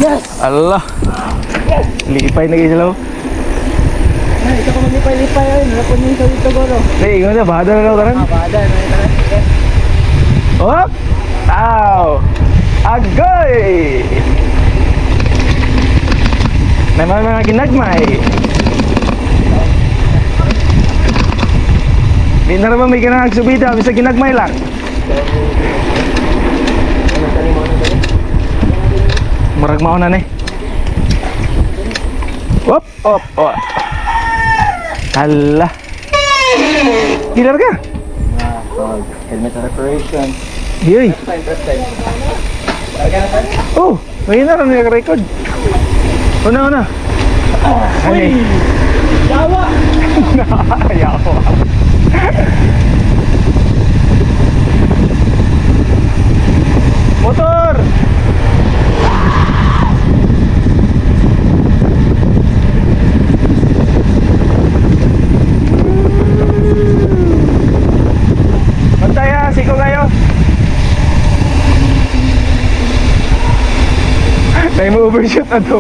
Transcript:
Yes! Allah. Lipay na kayo sila. Ay, ito ko maglipay-lipay ay. Nalapon niyo sa dito goro. Hey, ingat na. Bahada na daw karan. Bada. Yes. Hop! Ow! Agoy! May mga ginagmay. Di na naman may nagsubida. Bisa ginagmay lang. Murag mauna na eh. Hop! Hop! Hop! Hala! Gilar ka? Helmet reparation. Yoy! First time. Oh! May na rin nag-record. Una. Ay! Yawa! Yawa! Motor! Bantaya, siko kayo. Tayo mo overshoot na to.